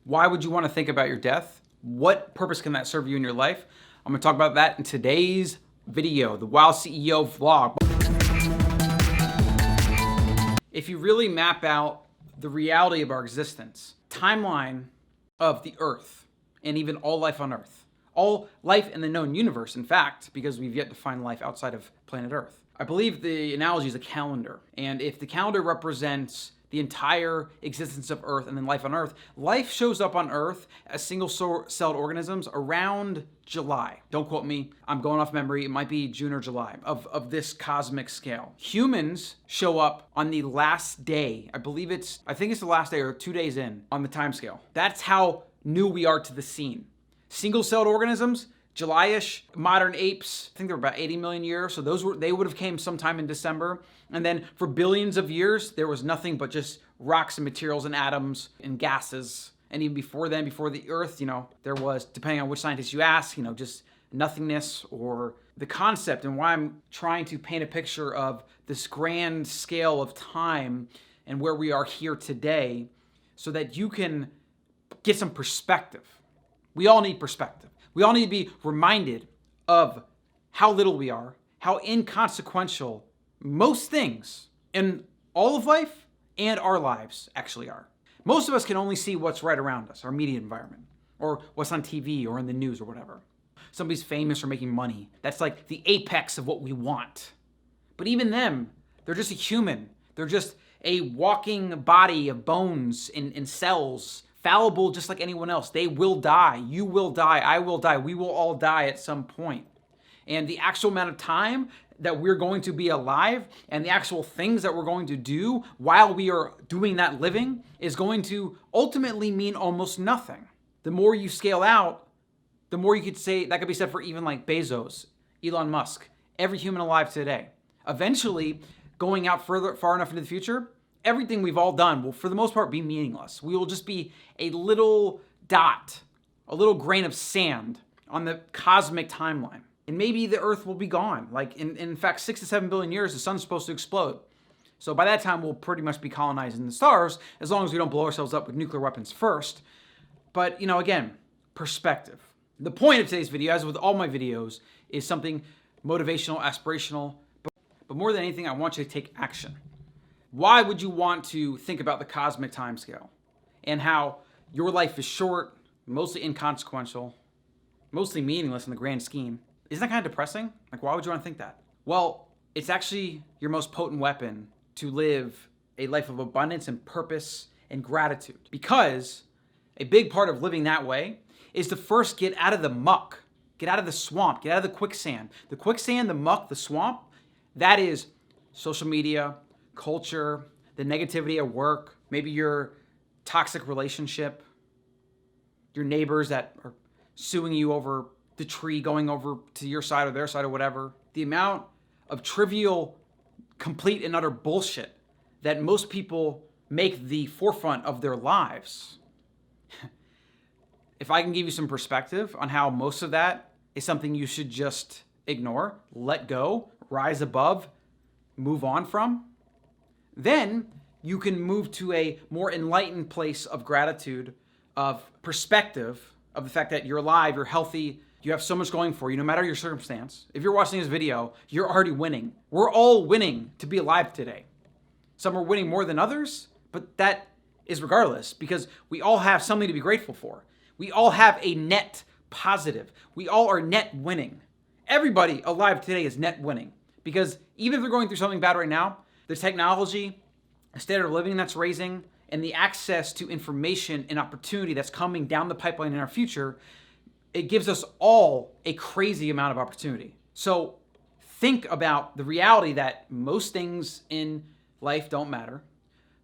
Why would you want to think about your death? What purpose can that serve you in your life? I'm going to talk about that in today's video, the Wow CEO vlog. If you really map out the reality of our existence, timeline of the Earth, and even all life on Earth, all life in the known universe, in fact, because we've yet to find life outside of planet Earth. I believe the analogy is a calendar. And if the calendar represents the entire existence of Earth and then life on Earth, life shows up on Earth as single-celled organisms around July. Don't quote me, I'm going off memory, it might be June or July of this cosmic scale. Humans show up on the last day, I think it's the last day or 2 days in on the time scale. That's how new we are to the scene. Single-celled organisms, July-ish, modern apes, I think they're about 80 million years, so they would have came sometime in December. And then for billions of years, there was nothing but just rocks and materials and atoms and gases. And even before then, before the Earth, there was, depending on which scientist you ask, just nothingness. Or the concept, and why I'm trying to paint a picture of this grand scale of time and where we are here today, so that you can get some perspective. We all need perspective. We all need to be reminded of how little we are, how inconsequential most things in all of life and our lives actually are. Most of us can only see what's right around us, our immediate environment, or what's on TV or in the news or whatever. Somebody's famous or making money. That's like the apex of what we want. But even them, they're just a human. They're just a walking body of bones and cells, fallible just like anyone else. They will die. You will die. I will die. We will all die at some point. And the actual amount of time that we're going to be alive and the actual things that we're going to do while we are doing that living is going to ultimately mean almost nothing. The more you scale out, the more you could say, that could be said for even like Bezos, Elon Musk, every human alive today. Eventually, going out far enough into the future, everything we've all done will, for the most part, be meaningless. We will just be a little dot, a little grain of sand on the cosmic timeline. And maybe the Earth will be gone. Like in fact, 6 to 7 billion years, the sun's supposed to explode. So by that time, we'll pretty much be colonizing the stars, as long as we don't blow ourselves up with nuclear weapons first. But again, perspective. The point of today's video, as with all my videos, is something motivational, aspirational, but more than anything, I want you to take action. Why would you want to think about the cosmic timescale and how your life is short, mostly inconsequential, mostly meaningless in the grand scheme? Isn't that kind of depressing? Like, why would you want to think that? Well, it's actually your most potent weapon to live a life of abundance and purpose and gratitude. Because a big part of living that way is to first get out of the muck, get out of the swamp, get out of the quicksand. The quicksand, the muck, the swamp, that is social media, culture, the negativity at work, maybe your toxic relationship, your neighbors that are suing you over the tree going over to your side or their side or whatever. The amount of trivial, complete and utter bullshit that most people make the forefront of their lives. If I can give you some perspective on how most of that is something you should just ignore, let go, rise above, move on from, then you can move to a more enlightened place of gratitude, of perspective, of the fact that you're alive, you're healthy, you have so much going for you, no matter your circumstance. If you're watching this video, you're already winning. We're all winning to be alive today. Some are winning more than others, but that is regardless, because we all have something to be grateful for. We all have a net positive. We all are net winning. Everybody alive today is net winning, because even if they're going through something bad right now, the technology, the standard of living that's raising, and the access to information and opportunity that's coming down the pipeline in our future, it gives us all a crazy amount of opportunity. So think about the reality that most things in life don't matter.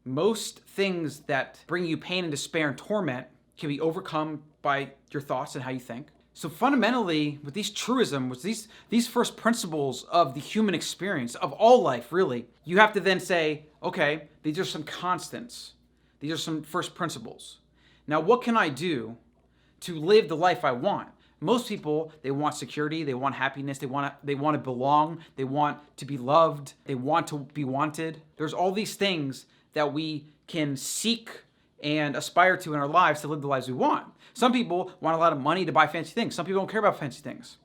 Most things that bring you pain and despair and torment can be overcome by your thoughts and how you think. So fundamentally, with these truisms, with these first principles of the human experience, of all life really, you have to then say, okay, these are some constants. These are some first principles. Now, what can I do to live the life I want? Most people, they want security, they want happiness, they want to belong, they want to be loved, they want to be wanted. There's all these things that we can seek and aspire to in our lives to live the lives we want. Some people want a lot of money to buy fancy things. Some people don't care about fancy things.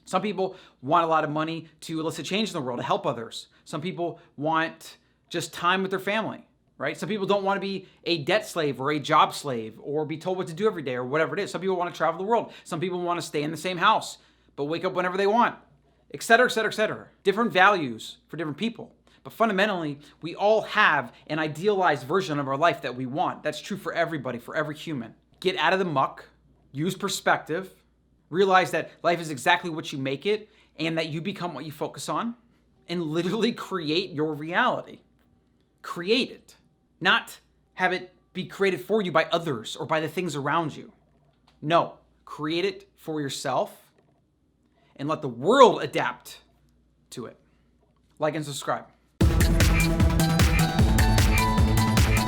Some people want a lot of money to elicit change in the world, to help others. Some people want just time with their family, right? Some people don't want to be a debt slave or a job slave or be told what to do every day or whatever it is. Some people want to travel the world. Some people want to stay in the same house, but wake up whenever they want, et cetera, et cetera, et cetera. Different values for different people. But fundamentally, we all have an idealized version of our life that we want. That's true for everybody, for every human. Get out of the muck, use perspective, realize that life is exactly what you make it and that you become what you focus on, and literally create your reality. Create it, not have it be created for you by others or by the things around you. No, create it for yourself and let the world adapt to it. Like and subscribe.